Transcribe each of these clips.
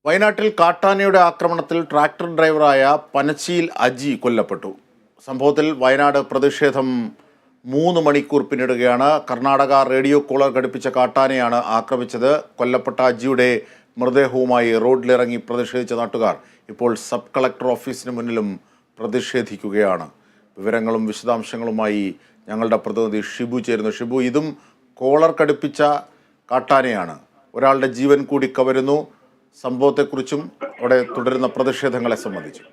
വയനാട്ടിൽ കാട്ടാനയുടെ ആക്രമണത്തിൽ ട്രാക്ടർ ഡ്രൈവറായ പനച്ചിയിൽ അജി കൊല്ലപ്പെട്ടു. സംഭവത്തിൽ വയനാട് പ്രതിഷേധം 3 മണിക്കൂർ പിന്നിടുകയാണ്. കർണാടക റേഡിയോ കോളർ ഘടിപ്പിച്ച കാട്ടാനയാണ് ആക്രമിച്ചത്. കൊല്ലപ്പെട്ട അജിയുടെ മൃതദേഹവുമായി റോഡിലിറങ്ങി പ്രതിഷേധിച്ച നാട്ടുകാർ ഇപ്പോൾ സബ് കളക്ടർ ഓഫീസിന് മുന്നിലും പ്രതിഷേധിക്കുകയാണ്. വിവരങ്ങളും വിശദാംശങ്ങളുമായി ഞങ്ങളുടെ പ്രതിനിധി ഷിബു ചേരുന്നു. ഷിബു, ഇതും കോളർ ഘടിപ്പിച്ച കാട്ടാനയാണ്. ഒരാളുടെ ജീവൻ കൂടി കവരുന്നു. സംഭവത്തെക്കുറിച്ചും അവിടെ തുടരുന്ന പ്രതിഷേധങ്ങളെ സംബന്ധിച്ചു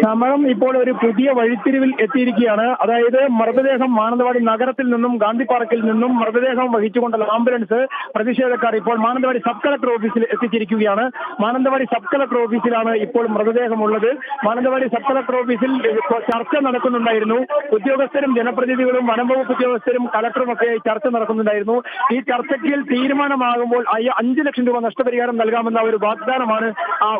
സമരം ഇപ്പോൾ ഒരു പുതിയ വഴിത്തിരിവിൽ എത്തിയിരിക്കുകയാണ്. അതായത് മൃതദേഹം മാനന്തവാടി നഗരത്തിൽ നിന്നും ഗാന്ധി പാർക്കിൽ നിന്നും മൃതദേഹം വഹിച്ചുകൊണ്ടുള്ള ആംബുലൻസ് പ്രതിഷേധക്കാർ ഇപ്പോൾ മാനന്തവാടി സബ് കളക്ടർ ഓഫീസിൽ എത്തിച്ചിരിക്കുകയാണ്. മാനന്തവാടി സബ് കളക്ടർ ഓഫീസിലാണ് ഇപ്പോൾ മൃതദേഹമുള്ളത്. മാനന്തവാടി സബ് കളക്ടർ ഓഫീസിൽ ചർച്ച നടക്കുന്നുണ്ടായിരുന്നു. ഉദ്യോഗസ്ഥരും ജനപ്രതിനിധികളും വനംവകുപ്പ് ഉദ്യോഗസ്ഥരും കളക്ടറും ഒക്കെ ചർച്ച നടക്കുന്നുണ്ടായിരുന്നു. ഈ ചർച്ചയ്ക്ക് തീരുമാനമാകുമ്പോൾ 5 ലക്ഷം രൂപ നഷ്ടപരിഹാരം നൽകാമെന്ന ഒരു വാഗ്ദാനമാണ്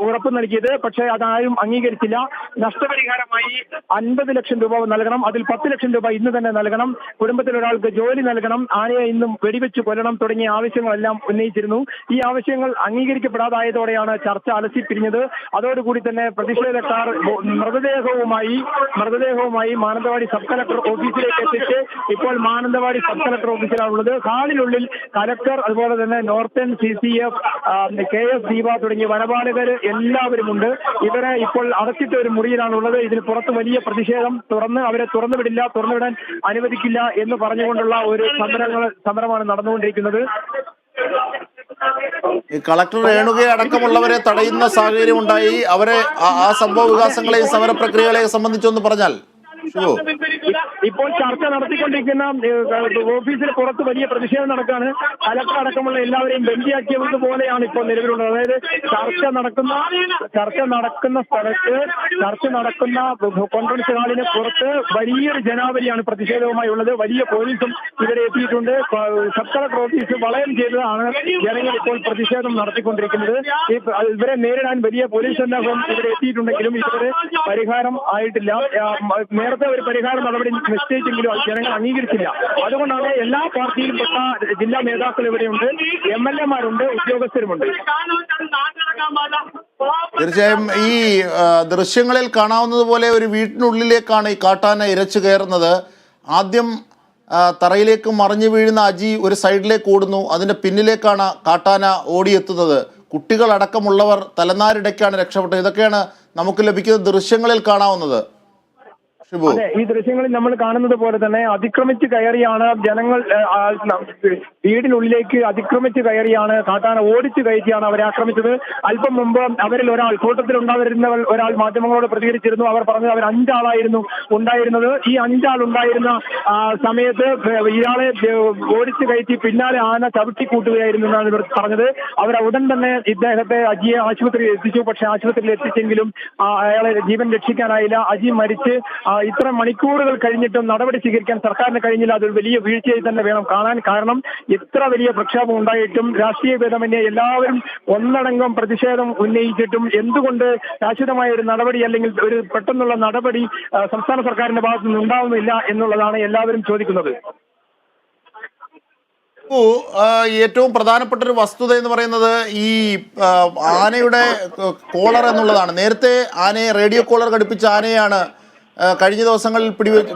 ഉറപ്പ് നൽകിയത്. പക്ഷേ അതാരും അംഗീകരിച്ചില്ല. നഷ്ടപരിഹാരമായി 50 ലക്ഷം രൂപ നൽകണം. അതിൽ 10 ലക്ഷം രൂപ ഇന്ന് തന്നെ നൽകണം. കുടുംബത്തിൽ ഒരാൾക്ക് ജോലി നൽകണം. ആനയെ ഇന്നും വെടിവെച്ച് കൊല്ലണം തുടങ്ങിയ ആവശ്യങ്ങളെല്ലാം ഉന്നയിച്ചിരുന്നു. ഈ ആവശ്യങ്ങൾ അംഗീകരിക്കപ്പെടാതായതോടെയാണ് ചർച്ച അലസിപ്പിരിഞ്ഞത്. അതോടുകൂടി തന്നെ പ്രതിഷേധക്കാർ മൃതദേഹവുമായി മാനന്തവാടി സബ് കളക്ടർ ഓഫീസിലേക്ക് എത്തിച്ച് ഇപ്പോൾ മാനന്തവാടി സബ് കളക്ടർ ഓഫീസിലാണുള്ളത്. ഹാളിനുള്ളിൽ കലക്ടർ, അതുപോലെ തന്നെ നോർത്തേൺ CCF, KS ദീപ തുടങ്ങിയ വനപാലകർ എല്ലാവരുമുണ്ട്. ഇവരെ ഇപ്പോൾ അടച്ചിട്ട ഒരു മുറിയിലാണുള്ളത്. ഇതിന് പുറത്ത് വലിയ പ്രതിഷേധം. അവരെ തുറന്നുവിടാൻ അനുവദിക്കില്ല എന്ന് പറഞ്ഞുകൊണ്ടുള്ള ഒരു സമരമാണ് നടന്നുകൊണ്ടിരിക്കുന്നത്. ഈ കളക്ടർ രേണുകയെ അടക്കമുള്ളവരെ തടയുന്ന സാഹചര്യം ഉണ്ടായി. അവരെ ആ സംഭവ വികാസങ്ങളെയും സമര പ്രക്രിയകളെയും സംബന്ധിച്ചൊന്ന് പറഞ്ഞാൽ. ഇപ്പോൾ ചർച്ച നടത്തിക്കൊണ്ടിരിക്കുന്ന ഓഫീസിന് പുറത്ത് വലിയ പ്രതിഷേധം നടക്കാണ്. കലക്ടർ അടക്കമുള്ള എല്ലാവരെയും ബന്ദിയാക്കിയത് പോലെയാണ് ഇപ്പോൾ നിലവിലുള്ളത്. അതായത് ചർച്ച നടക്കുന്ന കോൺഫറൻസ് ഹാളിന് പുറത്ത് വലിയൊരു ജനാവലിയാണ് പ്രതിഷേധവുമായി ഉള്ളത്. വലിയ പോലീസും ഇവരെ എത്തിയിട്ടുണ്ട്. സബ് കളക്ടർ ഓഫീസ് വളയം ചെയ്തതാണ് ജനങ്ങൾ ഇപ്പോൾ പ്രതിഷേധം നടത്തിക്കൊണ്ടിരിക്കുന്നത്. ഇവരെ നേരിടാൻ വലിയ പോലീസ് സന്നാഹം ഇവരെ എത്തിയിട്ടുണ്ടെങ്കിലും ഇതുവരെ പരിഹാരം ആയിട്ടില്ല. നേരത്തെ ഒരു പരിഹാര നടപടി നിശ്ചയിച്ചെങ്കിലും ജനങ്ങൾ അംഗീകരിച്ചില്ല. അതുകൊണ്ടാണ് എല്ലാ പാർട്ടിയിലും പെട്ട ജില്ലാ നേതാക്കൾ ഇവിടെയുണ്ട്, MLA മാരുണ്ട്, ഉദ്യോഗസ്ഥരുമുണ്ട്. തീർച്ചയായും ഈ ദൃശ്യങ്ങളിൽ കാണാവുന്നതുപോലെ ഒരു വീട്ടിനുള്ളിലേക്കാണ് ഈ കാട്ടാന ഇരച്ചു കയറുന്നത്. ആദ്യം തറയിലേക്ക് മറിഞ്ഞു വീഴുന്ന അജി ഒരു സൈഡിലേക്ക് ഓടുന്നു. അതിൻ്റെ പിന്നിലേക്കാണ് കാട്ടാന ഓടിയെത്തുന്നത്. കുട്ടികളടക്കമുള്ളവർ തലനാരിടയ്ക്കാണ് രക്ഷപ്പെട്ടത്. ഇതൊക്കെയാണ് നമുക്ക് ലഭിക്കുന്ന ദൃശ്യങ്ങളിൽ കാണാവുന്നത്. അതെ, ഈ ദൃശ്യങ്ങളിൽ നമ്മൾ കാണുന്നത് പോലെ തന്നെ അതിക്രമിച്ച് കയറിയാണ് ജനങ്ങൾ വീടിനുള്ളിലേക്ക് അതിക്രമിച്ച് കയറിയാണ് കാട്ടാന ഓടിച്ചു കയറ്റിയാണ് അവരെ ആക്രമിച്ചത്. അല്പം മുമ്പ് അവരിൽ കൂട്ടത്തിൽ ഉണ്ടായിരുന്നവർ ഒരാൾ മാധ്യമങ്ങളോട് പ്രതികരിച്ചിരുന്നു. അവർ പറഞ്ഞത് അവർ 5 ആളായിരുന്നു ഉണ്ടായിരുന്നത്. ഈ 5 ആൾ ഉണ്ടായിരുന്ന സമയത്ത് ഇയാളെ ഓടിച്ചു കയറ്റി പിന്നാലെ ആന ചവിട്ടിക്കൂട്ടുകയായിരുന്നു എന്നാണ് ഇവർ പറഞ്ഞത്. അവർ ഉടൻ തന്നെ ഇദ്ദേഹത്തെ അജിയെ ആശുപത്രിയിൽ എത്തിച്ചു. പക്ഷെ ആശുപത്രിയിൽ എത്തിച്ചെങ്കിലും അയാളെ ജീവൻ രക്ഷിക്കാനായില്ല. അജി മരിച്ച് ഇത്ര മണിക്കൂറുകൾ കഴിഞ്ഞിട്ടും നടപടി സ്വീകരിക്കാൻ സർക്കാരിന് കഴിഞ്ഞില്ല. അതൊരു വലിയ വീഴ്ചയായി തന്നെ വേണം കാണാൻ. കാരണം ഇത്ര വലിയ പ്രക്ഷോഭം ഉണ്ടായിട്ടും രാഷ്ട്രീയ ഭേദമന്യേ എല്ലാവരും ഒന്നടങ്കം പ്രതിഷേധം ഉന്നയിച്ചിട്ടും എന്തുകൊണ്ട് ശാശ്വതമായ ഒരു നടപടി അല്ലെങ്കിൽ ഒരു പെട്ടെന്നുള്ള നടപടി സംസ്ഥാന സർക്കാരിന്റെ ഭാഗത്തു നിന്ന് ഉണ്ടാവുന്നില്ല എന്നുള്ളതാണ് എല്ലാവരും ചോദിക്കുന്നത്. ഏറ്റവും പ്രധാനപ്പെട്ട ഒരു വസ്തുത എന്ന് പറയുന്നത് ഈ ആനയുടെ കോളർ എന്നുള്ളതാണ്. നേരത്തെ ആനയെ റേഡിയോ കോളർ ഘടിപ്പിച്ച ആനയാണ് കഴിഞ്ഞ ദിവസങ്ങളിൽ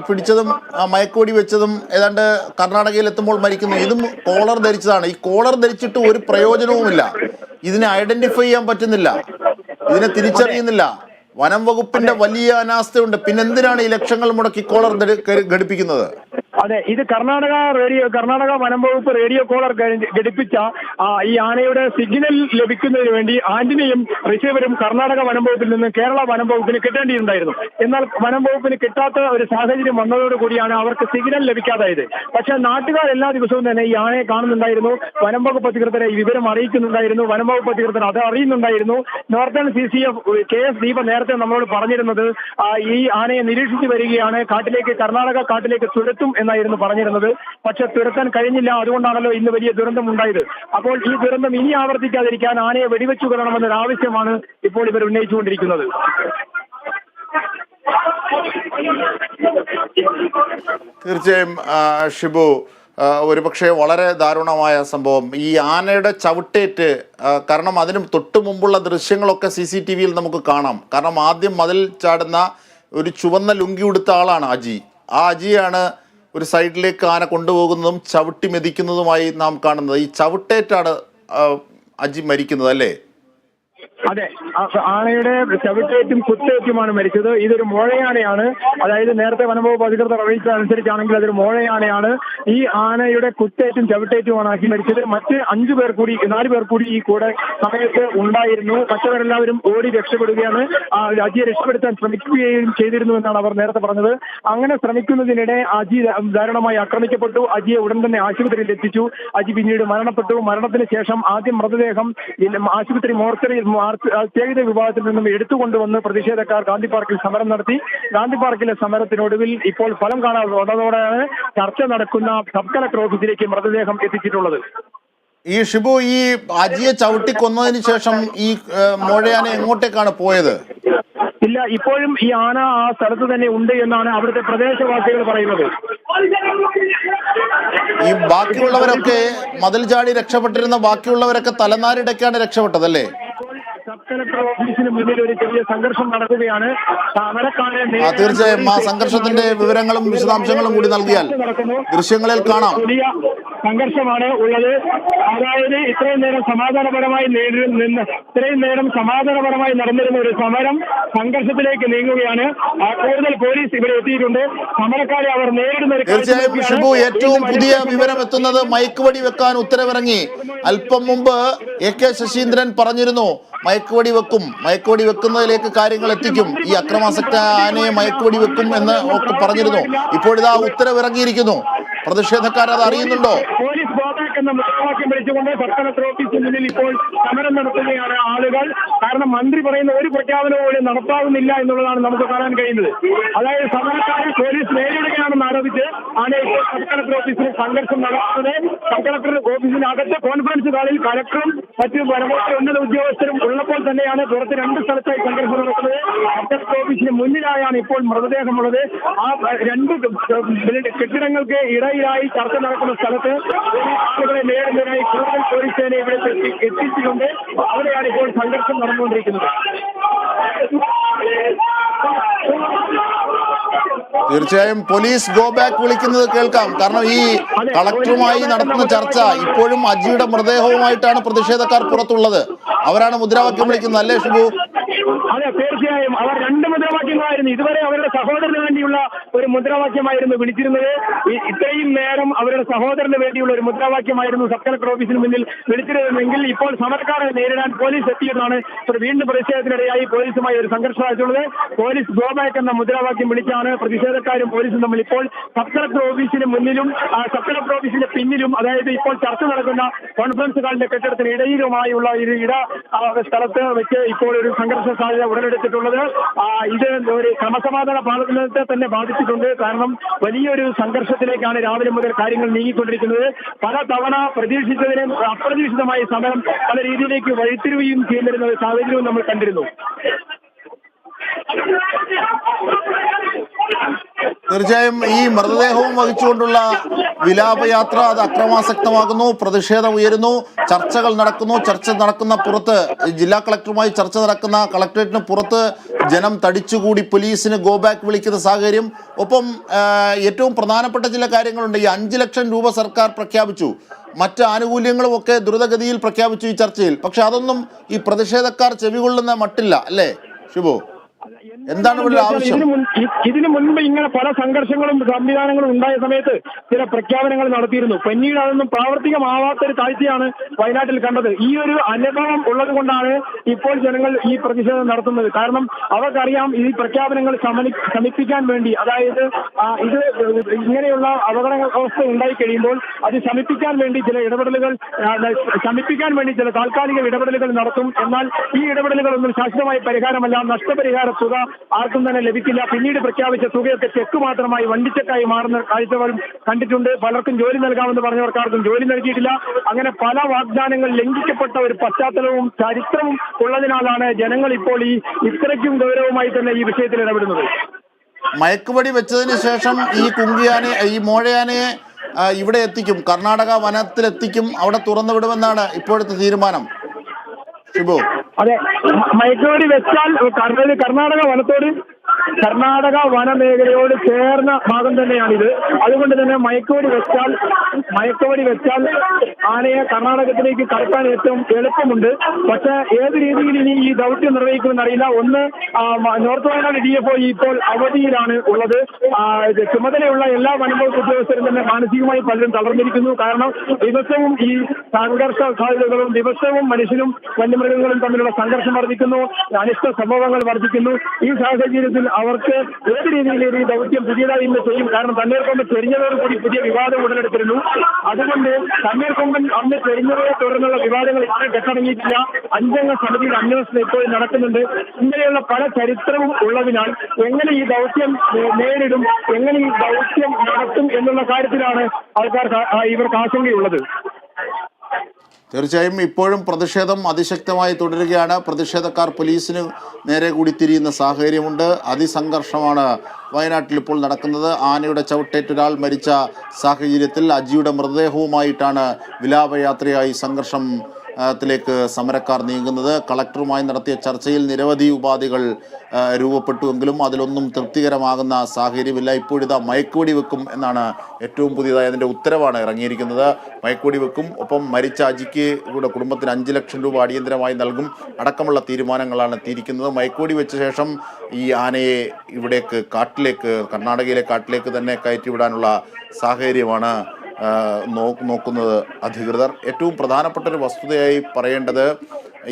പിടിച്ചതും മയക്കുവെടി വെച്ചതും ഏതാണ്ട് കർണാടകയിൽ എത്തുമ്പോൾ മരിക്കുന്നു. ഇതും കോളർ ധരിച്ചതാണ്. ഈ കോളർ ധരിച്ചിട്ട് ഒരു പ്രയോജനവുമില്ല. ഇതിനെ ഐഡന്റിഫൈ ചെയ്യാൻ പറ്റുന്നില്ല, ഇതിനെ തിരിച്ചറിയുന്നില്ല. വനം വകുപ്പിന്റെ വലിയ അനാസ്ഥയുണ്ട്. പിന്നെന്തിനാണ് ഈ ലക്ഷങ്ങൾ മുടക്കി കോളർ ഘടിപ്പിക്കുന്നത്? അതെ, ഇത് കർണാടക വനം വകുപ്പ് റേഡിയോ കോളർ ഘടിപ്പിച്ച ഈ ആനയുടെ സിഗ്നൽ ലഭിക്കുന്നതിന് വേണ്ടി ആന്റിനയും റിസീവറും കർണാടക വനം വകുപ്പിൽ നിന്ന് കേരള വനം വകുപ്പിന് കിട്ടേണ്ടിയിട്ടുണ്ടായിരുന്നു. എന്നാൽ വനം വകുപ്പിന് കിട്ടാത്ത ഒരു സാഹചര്യം വന്നതോടുകൂടിയാണ് അവർക്ക് സിഗ്നൽ ലഭിക്കാതായത്. പക്ഷേ നാട്ടുകാർ എല്ലാ ദിവസവും തന്നെ ഈ ആനയെ കാണുന്നുണ്ടായിരുന്നു. വനം വകുപ്പ് അധികൃതരെ ഈ വിവരം അറിയിക്കുന്നുണ്ടായിരുന്നു. വനം വകുപ്പ് അധികൃതർ അത് അറിയുന്നുണ്ടായിരുന്നു. നോർത്തേൺ CCF KS ദീപ നേരത്തെ നമ്മളോട് പറഞ്ഞിരുന്നത് ഈ ആനയെ നിരീക്ഷിച്ചു വരികയാണ്, കർണാടക കാട്ടിലേക്ക് തുരത്തും എന്നായിരുന്നു പറഞ്ഞിരുന്നത്. പക്ഷെ തുരത്താൻ കഴിഞ്ഞില്ല. അതുകൊണ്ടാണല്ലോ ഇന്ന് വലിയ ദുരന്തം ഉണ്ടായത്. അപ്പോൾ ഈ ദുരന്തം ഇനി ആവർത്തിക്കാതിരിക്കാൻ ആനയെ വെടിവെച്ചു കൊല്ലണമെന്നൊരു ആവശ്യമാണ് ഇപ്പോൾ ഇവർ ഉന്നയിച്ചുകൊണ്ടിരിക്കുന്നത്. തീർച്ചയായും ഷിബു, ഒരുപക്ഷെ വളരെ ദാരുണമായ സംഭവം. ഈ ആനയുടെ ചവിട്ടേറ്റ്, കാരണം അതിന് തൊട്ട് മുമ്പുള്ള ദൃശ്യങ്ങളൊക്കെ CCTV-യിൽ നമുക്ക് കാണാം. കാരണം ആദ്യം മതിൽ ചാടുന്ന ഒരു ചുവന്ന ലുങ്കി ഉടുത്ത ആളാണ് അജി. ആ അജിയാണ് ഒരു സൈഡിലേക്ക് ആന കൊണ്ടുപോകുന്നതും ചവിട്ടി മെതിക്കുന്നതുമായി നാം കാണുന്നത്. ഈ ചവിട്ടേറ്റാണ് അജി മരിക്കുന്നത് അല്ലേ? അതെ, ആനയുടെ ചവിട്ടേറ്റും കുത്തേറ്റുമാണ് മരിച്ചത്. ഇതൊരു മോഴയാനയാണ്. അതായത് നേരത്തെ വനംവകുപ്പ് അധികൃതർ അറിയിച്ച അനുസരിച്ചാണെങ്കിൽ അതൊരു മോഴയാനയാണ്. ഈ ആനയുടെ കുത്തേറ്റും ചവിട്ടേറ്റുമാണ് ആക്കി മരിച്ചത്. മറ്റ് 4 പേർ കൂടി ഈ കൂടെ സമയത്ത് ഉണ്ടായിരുന്നു. മറ്റവരെല്ലാവരും ഓടി രക്ഷപ്പെടുകയാണ്. അജിയെ രക്ഷപ്പെടുത്താൻ ശ്രമിക്കുകയും ചെയ്തിരുന്നു എന്നാണ് അവർ നേരത്തെ പറഞ്ഞത്. അങ്ങനെ ശ്രമിക്കുന്നതിനിടെ അജി ദാരുണമായി ആക്രമിക്കപ്പെട്ടു. അജിയെ ഉടൻ തന്നെ ആശുപത്രിയിൽ എത്തിച്ചു. അജി പിന്നീട് മരണപ്പെട്ടു. മരണത്തിന് ശേഷം ആദ്യം മൃതദേഹം ആശുപത്രി മോർച്ചറിയിൽ ചെയ്ത വിഭാഗത്തിൽ നിന്നും എടുത്തുകൊണ്ടുവന്ന് പ്രതിഷേധക്കാർ ഗാന്ധി പാർക്കിൽ സമരം നടത്തി. ഗാന്ധി പാർക്കിലെ സമരത്തിനൊടുവിൽ ഇപ്പോൾ ഫലം കാണാതെ വന്നതോടെയാണ് ചർച്ച നടക്കുന്ന സബ് കളക്ടർ ഓഫീസിലേക്ക് മൃതദേഹം എത്തിച്ചിട്ടുള്ളത്. ഈ ഷിബു, ഈ അജിയെ ചവിട്ടി കൊന്നതിന് ശേഷം ഈ മോഴയാന എങ്ങോട്ടേക്കാണ് പോയത്? ഇല്ല, ഇപ്പോഴും ഈ ആന ആ സ്ഥലത്ത് തന്നെ ഉണ്ട് എന്നാണ് അവിടുത്തെ പ്രദേശവാസികൾ പറയുന്നത്. ഈ ബാക്കിയുള്ളവരൊക്കെ മതിൽ ചാടി രക്ഷപ്പെട്ടിരുന്ന ബാക്കിയുള്ളവരൊക്കെ തലനാരിടയ്ക്കാണ് രക്ഷപ്പെട്ടതല്ലേ? സബ് കളക്ടർ ഓഫീസിന് മുന്നിൽ ഒരു ചെറിയ സംഘർഷം നടക്കുകയാണ്. തീർച്ചയായും ആ സംഘർഷത്തിന്റെ വിവരങ്ങളും വിശദാംശങ്ങളും കൂടി നൽകിയാൽ ദൃശ്യങ്ങളിൽ കാണാം. വലിയ സംഘർഷമാണ് ഉള്ളത്. അതായത് ഇത്രയും നേരം സമാധാനപരമായി നടന്നിരുന്ന ഒരു സമരം സംഘർഷത്തിലേക്ക് നീങ്ങുകയാണ്. കൂടുതൽ പോലീസ് ഇവിടെ എത്തിയിട്ടുണ്ട്. സമരക്കാരെ അവർ നേരിടുന്ന. തീർച്ചയായും ഷിബു, ഏറ്റവും പുതിയ വിവരം എത്തുന്നത് മയക്കുവടി വെക്കാൻ ഉത്തരവിറങ്ങി. അല്പം മുമ്പ് AK ശശീന്ദ്രൻ പറഞ്ഞിരുന്നു മയക്കുവടി വെക്കും, മയക്കുവടി വെക്കുന്നതിലേക്ക് കാര്യങ്ങൾ എത്തിക്കും, ഈ അക്രമാസക്ത ആനയെ മയക്കുവടി വെക്കും എന്ന് ഒക്കെ പറഞ്ഞിരുന്നു. ഇപ്പോഴിതാ ഉത്തരവിറങ്ങിയിരിക്കുന്നു. പ്രതിഷേധക്കാർ അത് അറിയുന്നുണ്ടോ? പോലീസ് ഗോബാക്ക് എന്ന മുദ്രാവാക്യം വിളിച്ചുകൊണ്ട് സബ് കളക്ടർ ഓഫീസിന് മുന്നിൽ ഇപ്പോൾ സമരം നടത്തുകയാണ് ആളുകൾ. കാരണം മന്ത്രി പറയുന്ന ഒരു പ്രഖ്യാപനവും പോലും നടപ്പാകുന്നില്ല എന്നുള്ളതാണ് നമുക്ക് കാണാൻ കഴിയുന്നത്. അതായത് സമരക്കാരെ പോലീസ് നേരിടുകയാണെന്ന് ആരോപിച്ച് ആണ് ഇപ്പോൾ സബ് കളക്ടർ ഓഫീസിൽ സംഘർഷം നടക്കുന്നത്. സബ് കളക്ടർ ഓഫീസിനകത്ത് കോൺഫറൻസ് ഹാളിൽ കലക്ടറും മറ്റ് വനംവകുപ്പ് ഉന്നത ഉദ്യോഗസ്ഥരും ഉള്ളപ്പോൾ തന്നെയാണ് പുറത്ത് 2 സ്ഥലത്തായി സംഘർഷം നടക്കുന്നത്. സബ് കളക്ടർ ഓഫീസിന് മുന്നിലായാണ് ഇപ്പോൾ മൃതദേഹമുള്ളത്. ആ 2 കെട്ടിടങ്ങൾക്ക് ഇടയിലായി ചർച്ച നടക്കുന്ന സ്ഥലത്ത് ആളുകളെ നേരിടുന്നതിനായി കൂടുതൽ പോലീസ് സേന ഇവിടെ എത്തിച്ചിട്ടുണ്ട്. അവിടെയാണ് ഇപ്പോൾ സംഘർഷം നടന്നുകൊണ്ടിരിക്കുന്നത്. തീർച്ചയായും പോലീസ് ഗോ ബാക്ക് വിളിക്കുന്നത് കേൾക്കാം. കാരണം ഈ കളക്ടറുമായി നടത്തുന്ന ചർച്ച ഇപ്പോഴും അജിയുടെ മൃതദേഹവുമായിട്ടാണ് പ്രതിഷേധക്കാർ പുറത്തുള്ളത്. അവരാണ് മുദ്രാവാക്യം വിളിക്കുന്നത് അല്ലേ ഷിബു? അതെ, തീർച്ചയായും അവർ 2 മുദ്രാവാക്യങ്ങളായിരുന്നു. ഇതുവരെ അവരുടെ സഹോദരന് വേണ്ടിയുള്ള ഒരു മുദ്രാവാക്യമായിരുന്നു വിളിച്ചിരുന്നത്. ഇത്രയും നേരം അവരുടെ സഹോദരന് വേണ്ടിയുള്ള ഒരു മുദ്രാവാക്യമായിരുന്നു സബ് കളക്ടർ ഓഫീസിന് മുന്നിൽ വിളിച്ചിരുന്നതെങ്കിൽ ഇപ്പോൾ സമരക്കാരെ നേരിടാൻ പോലീസ് എത്തിയതാണ് വീണ്ടും പ്രതിഷേധത്തിനിടയായി പോലീസുമായി ഒരു സംഘർഷമായിട്ടുള്ളത്. പോലീസ് ഗോ ബാക്ക് എന്ന മുദ്രാവാക്യം വിളിച്ചാണ് പ്രതിഷേധക്കാരും പോലീസും തമ്മിൽ ഇപ്പോൾ സബ് കളക്ടർ ഓഫീസിന് മുന്നിലും സബ് കളക്ടർ ഓഫീസിന്റെ പിന്നിലും, അതായത് ഇപ്പോൾ ചർച്ച നടക്കുന്ന കോൺഫറൻസ് ഹാളിന്റെ കെട്ടിടത്തിന് ഇടയിലുമായുള്ള ഒരു സ്ഥലത്ത് വെച്ച് ഇപ്പോൾ ഒരു സംഘർഷ സാധ്യത ഉടലെടുത്തിട്ടുള്ളത്. ഇത് ഒരു ക്രമസമാധാന പാലനത്തെ തന്നെ ബാധിച്ചിട്ടുണ്ട്. കാരണം വലിയൊരു സംഘർഷത്തിലേക്കാണ് രാവിലെ മുതൽ കാര്യങ്ങൾ നീങ്ങിക്കൊണ്ടിരിക്കുന്നത്. പല തവണ പ്രതീക്ഷിച്ചതിനും അപ്രതീക്ഷിതമായി സമരം പല രീതിയിലേക്ക് വഴിത്തിരിവുകയും ചെയ്യുന്ന സാഹചര്യവും നമ്മൾ കണ്ടിരുന്നു. തീർച്ചയായും ഈ മൃതദേഹവും വഹിച്ചുകൊണ്ടുള്ള വിലാപയാത്ര അത് അക്രമാസക്തമാകുന്നു. പ്രതിഷേധം ഉയരുന്നു, ചർച്ചകൾ നടക്കുന്നു. ചർച്ച നടക്കുന്ന പുറത്ത് ജില്ലാ കളക്ടറുമായി ചർച്ച നടക്കുന്ന കളക്ടറേറ്റിന് പുറത്ത് ജനം തടിച്ചുകൂടി പോലീസിന് ഗോ ബാക്ക് വിളിക്കുന്ന സാഹചര്യം. ഒപ്പം ഏറ്റവും പ്രധാനപ്പെട്ട ചില കാര്യങ്ങളുണ്ട്. ഈ 5 ലക്ഷം രൂപ സർക്കാർ പ്രഖ്യാപിച്ചു, മറ്റ് ആനുകൂല്യങ്ങളും ഒക്കെ ദ്രുതഗതിയിൽ പ്രഖ്യാപിച്ചു ഈ ചർച്ചയിൽ. പക്ഷെ അതൊന്നും ഈ പ്രതിഷേധക്കാർ ചെവികൊള്ളുന്ന മട്ടില്ല അല്ലേ ഷിബു? എന്താണ് ഇവിടെ ആവശ്യം? ഇതിനു മുൻപ് ഇങ്ങനെ പല സംഘർഷങ്ങളും സംവിധാനങ്ങളും ഉണ്ടായ സമയത്ത് ചില പ്രഖ്യാപനങ്ങൾ നടത്തിയിരുന്നു. പിന്നീട് അതൊന്നും പ്രാവർത്തികമാവാത്തൊരു കാഴ്ചയാണ് വയനാട്ടിൽ കണ്ടത്. ഈ ഒരു അനുഭവം ഉള്ളത് കൊണ്ടാണ് ഇപ്പോൾ ജനങ്ങൾ ഈ പ്രതിഷേധം നടത്തുന്നത്. കാരണം അവർക്കറിയാം ഈ പ്രഖ്യാപനങ്ങൾ ശമിപ്പിക്കാൻ വേണ്ടി, അതായത് ഇത് ഇങ്ങനെയുള്ള അപകടാവസ്ഥ ഉണ്ടായി കഴിയുമ്പോൾ അത് ശമിപ്പിക്കാൻ വേണ്ടി ചില ഇടപെടലുകൾ ചില താൽക്കാലിക ഇടപെടലുകൾ നടത്തും. എന്നാൽ ഈ ഇടപെടലുകളൊന്നും ശാശ്വതമായ പരിഹാരമല്ല. നഷ്ടപരിഹാര തുക ആർക്കും തന്നെ ലഭിക്കില്ല. പിന്നീട് പ്രഖ്യാപിച്ച തുകയൊക്കെ ചെക്ക് മാത്രമായി വണ്ടിച്ചെക്കായി മാറുന്ന കാഴ്ചകളും കണ്ടിട്ടുണ്ട്. പലർക്കും ജോലി നൽകാമെന്ന് പറഞ്ഞവർക്ക് ആർക്കും ജോലി നൽകിയിട്ടില്ല. അങ്ങനെ പല വാഗ്ദാനങ്ങൾ ലംഘിക്കപ്പെട്ട ഒരു പശ്ചാത്തലവും ചരിത്രവും ഉള്ളതിനാലാണ് ജനങ്ങൾ ഇപ്പോൾ ഇത്രയ്ക്കും ഗൗരവമായി തന്നെ ഈ വിഷയത്തിൽ ഇടപെടുന്നത്. മയക്കുവടി വെച്ചതിന് ശേഷം ഈ മോഴയാനയെ ഇവിടെ എത്തിക്കും, കർണാടക വനത്തിലെത്തിക്കും, അവിടെ തുറന്നു വിടുമെന്നാണ് ഇപ്പോഴത്തെ തീരുമാനം. ഷിബു, അതെ, മയക്കുവെടി വെച്ചാൽ കർണാടക വനമേഖലയോട് ചേർന്ന ഭാഗം തന്നെയാണിത്. അതുകൊണ്ട് തന്നെ മയക്കുവെടി വെച്ചാൽ ആനയെ കർണാടകത്തിലേക്ക് കടത്താൻ ഏറ്റവും എളുപ്പമുണ്ട്. പക്ഷേ ഏത് രീതിയിൽ ഇനി ഈ ദൗത്യം നിർവഹിക്കുമെന്ന് അറിയില്ല. ഒന്ന്, നോർത്ത് വയനാട് DFO ഇപ്പോൾ അവധിയിലാണ് ഉള്ളത്. ചുമതലയുള്ള എല്ലാ വനംവകുപ്പ് ഉദ്യോഗസ്ഥരും തന്നെ മാനസികമായി പലരും തളർന്നിരിക്കുന്നു. കാരണം ദിവസവും ഈ സംഘർഷ സാധ്യതകളും ദിവസവും മനുഷ്യനും വന്യമൃഗങ്ങളും തമ്മിലുള്ള സംഘർഷം വർദ്ധിക്കുന്നു, അനിഷ്ട സംഭവങ്ങൾ വർദ്ധിക്കുന്നു. ഈ സാഹചര്യത്തിൽ അവർക്ക് ഏത് രീതിയിൽ ഈ ദൗത്യം പുതിയതായി ഇന്ന് ചെയ്യും. കാരണം തണ്ണീർക്കൊമ്പൻ ചെരിഞ്ഞതോടുകൂടി പുതിയ വിവാദം ഉടലെടുത്തിരുന്നു. അതുകൊണ്ട് തണ്ണീർക്കൊമ്പൻ അന്ന് ചെരിഞ്ഞതയെ തുടർന്നുള്ള വിവാദങ്ങൾ ഇപ്പോഴും കെട്ടടങ്ങിയിട്ടില്ല. 5 അംഗ സമിതിയുടെ അന്വേഷണം ഇപ്പോൾ നടക്കുന്നുണ്ട്. ഇങ്ങനെയുള്ള പല ചരിത്രവും ഉള്ളതിനാൽ എങ്ങനെ ഈ ദൗത്യം നേരിടും, എങ്ങനെ ഈ ദൗത്യം നടത്തും എന്നുള്ള കാര്യത്തിലാണ് ഇവർക്ക് ആശങ്കയുള്ളത്. തീർച്ചയായും ഇപ്പോഴും പ്രതിഷേധം അതിശക്തമായി തുടരുകയാണ്. പ്രതിഷേധക്കാർ പോലീസിന് നേരെ കൂടി തിരിയുന്ന സാഹചര്യമുണ്ട്. അതിസംഘർഷമാണ് വയനാട്ടിൽ ഇപ്പോൾ നടക്കുന്നത്. ആനയുടെ ചവിട്ടേറ്റ് ഒരാൾ മരിച്ച സാഹചര്യത്തിൽ അജിയുടെ മൃതദേഹവുമായിട്ടാണ് വിലാപയാത്രയായി സംഘർഷത്തിലേക്ക് സമരക്കാർ നീങ്ങുന്നത്. കളക്ടറുമായി നടത്തിയ ചർച്ചയിൽ നിരവധി ഉപാധികൾ രൂപപ്പെട്ടുവെങ്കിലും അതിലൊന്നും തൃപ്തികരമാകുന്ന സാഹചര്യമില്ല. ഇപ്പോഴിതാ മയക്കുവെടി വെക്കും എന്നാണ് ഏറ്റവും പുതിയതായി അതിൻ്റെ ഉത്തരവാണ് ഇറങ്ങിയിരിക്കുന്നത്. മയക്കുവെടി വെക്കും, ഒപ്പം മരിച്ച അജിക്ക് കൂടെ കുടുംബത്തിന് 5 ലക്ഷം രൂപ അടിയന്തരമായി നൽകും അടക്കമുള്ള തീരുമാനങ്ങളാണ് എത്തിയിരിക്കുന്നത്. മയക്കുവെടി വെച്ച ശേഷം ഈ ആനയെ ഇവിടേക്ക് കർണാടകയിലെ കാട്ടിലേക്ക് തന്നെ കയറ്റിവിടാനുള്ള സാഹചര്യമാണ് നോക്കുന്നത് അധികൃതർ. ഏറ്റവും പ്രധാനപ്പെട്ട ഒരു വസ്തുതയായി പറയേണ്ടത്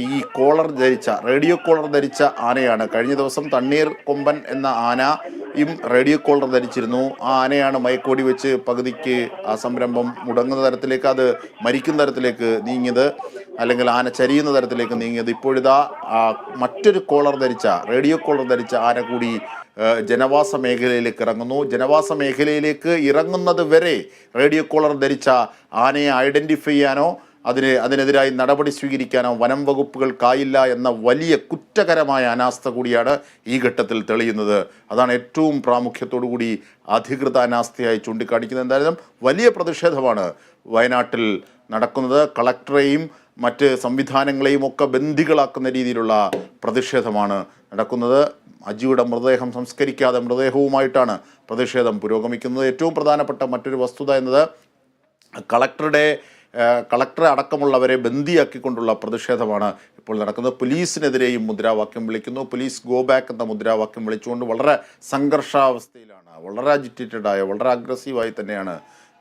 ഈ റേഡിയോ കോളർ ധരിച്ച ആനയാണ്. കഴിഞ്ഞ ദിവസം തണ്ണീർ കൊമ്പൻ എന്ന ആനയും റേഡിയോ കോളർ ധരിച്ചിരുന്നു. ആ ആനയാണ് മയക്കുവെടി വെച്ച് പകുതിക്ക് ആ സംരംഭം മുടങ്ങുന്ന തരത്തിലേക്ക്, അത് മരിക്കുന്ന തരത്തിലേക്ക് നീങ്ങിയത്, അല്ലെങ്കിൽ ആന ചരിയുന്ന തരത്തിലേക്ക് നീങ്ങിയത്. ഇപ്പോഴിതാ മറ്റൊരു റേഡിയോ കോളർ ധരിച്ച ആന കൂടി ജനവാസ മേഖലയിലേക്ക് ഇറങ്ങുന്നു. ജനവാസ മേഖലയിലേക്ക് ഇറങ്ങുന്നത് വരെ റേഡിയോ കോളർ ധരിച്ച ആനയെ ഐഡൻറ്റിഫൈ ചെയ്യാനോ അതിനെതിരായി നടപടി സ്വീകരിക്കാനോ വനം വകുപ്പുകൾക്കായില്ല എന്ന വലിയ കുറ്റകരമായ അനാസ്ഥ കൂടിയാണ് ഈ ഘട്ടത്തിൽ തെളിയുന്നത്. അതാണ് ഏറ്റവും പ്രാമുഖ്യത്തോടു കൂടി അധികൃത അനാസ്ഥയായി ചൂണ്ടിക്കാണിക്കുന്നത്. എന്തായാലും വലിയ പ്രതിഷേധമാണ് വയനാട്ടിൽ നടക്കുന്നത്. കളക്ടറെയും മറ്റ് സംവിധാനങ്ങളെയും ഒക്കെ ബന്ദികളാക്കുന്ന രീതിയിലുള്ള പ്രതിഷേധമാണ് നടക്കുന്നത്. അജിയുടെ മൃതദേഹം സംസ്കരിക്കാതെ മൃതദേഹവുമായിട്ടാണ് പ്രതിഷേധം പുരോഗമിക്കുന്നത്. ഏറ്റവും പ്രധാനപ്പെട്ട മറ്റൊരു വസ്തുത എന്നത് കളക്ടറെ അടക്കമുള്ളവരെ ബന്ദിയാക്കിക്കൊണ്ടുള്ള പ്രതിഷേധമാണ് ഇപ്പോൾ നടക്കുന്നത്. പോലീസിനെതിരെയും മുദ്രാവാക്യം വിളിക്കുന്നു. പോലീസ് ഗോ ബാക്ക് എന്ന മുദ്രാവാക്യം വിളിച്ചുകൊണ്ട് വളരെ സംഘർഷാവസ്ഥയിലാണ്, വളരെ അജിറ്റേറ്റഡായ, വളരെ അഗ്രസീവായി തന്നെയാണ്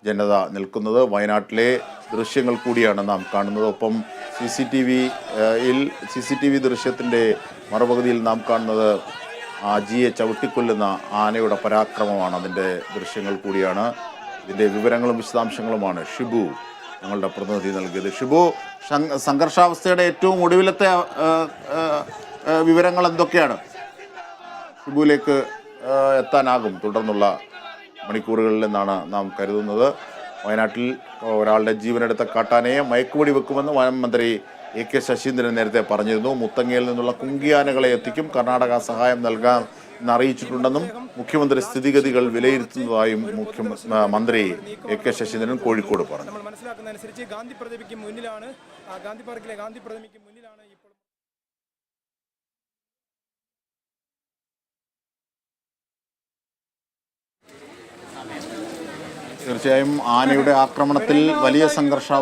ജനത നിൽക്കുന്നത്. വയനാട്ടിലെ ദൃശ്യങ്ങൾ കൂടിയാണ് നാം കാണുന്നത്. ഒപ്പം CCTV ദൃശ്യത്തിൻ്റെ മറുപകുതിയിൽ നാം കാണുന്നത് അജിയെ ചവിട്ടിക്കൊല്ലുന്ന ആനയുടെ പരാക്രമമാണ്. അതിൻ്റെ ദൃശ്യങ്ങൾ കൂടിയാണ്. ഇതിൻ്റെ വിവരങ്ങളും വിശദാംശങ്ങളുമാണ് ഷിബു ഞങ്ങളുടെ പ്രതിനിധി നൽകിയത്. ഷിബു, സംഘർഷാവസ്ഥയുടെ ഏറ്റവും ഒടുവിലത്തെ വിവരങ്ങൾ എന്തൊക്കെയാണ്? ഷിബുവിലേക്ക് എത്താനാകും തുടർന്നുള്ള മണിക്കൂറുകളിൽ എന്നാണ് നാം കരുതുന്നത്. വയനാട്ടിൽ ഒരാളുടെ ജീവനെടുത്ത കാട്ടാനയെ മയക്കുവെടി വെക്കുമെന്ന് വനം മന്ത്രി AK ശശീന്ദ്രൻ നേരത്തെ പറഞ്ഞിരുന്നു. മുത്തങ്ങയിൽ നിന്നുള്ള കുങ്കിയാനകളെ എത്തിക്കും, കർണാടക സഹായം നൽകാൻ അറിയിച്ചിട്ടുണ്ടെന്നും മുഖ്യമന്ത്രി സ്ഥിതിഗതികൾ വിലയിരുത്തുന്നതായും മന്ത്രി AK ശശീന്ദ്രൻ കോഴിക്കോട് പറഞ്ഞു. തീർച്ചയായും ആനയുടെ ആക്രമണത്തിൽ വലിയ സംഘർഷാവസ്ഥ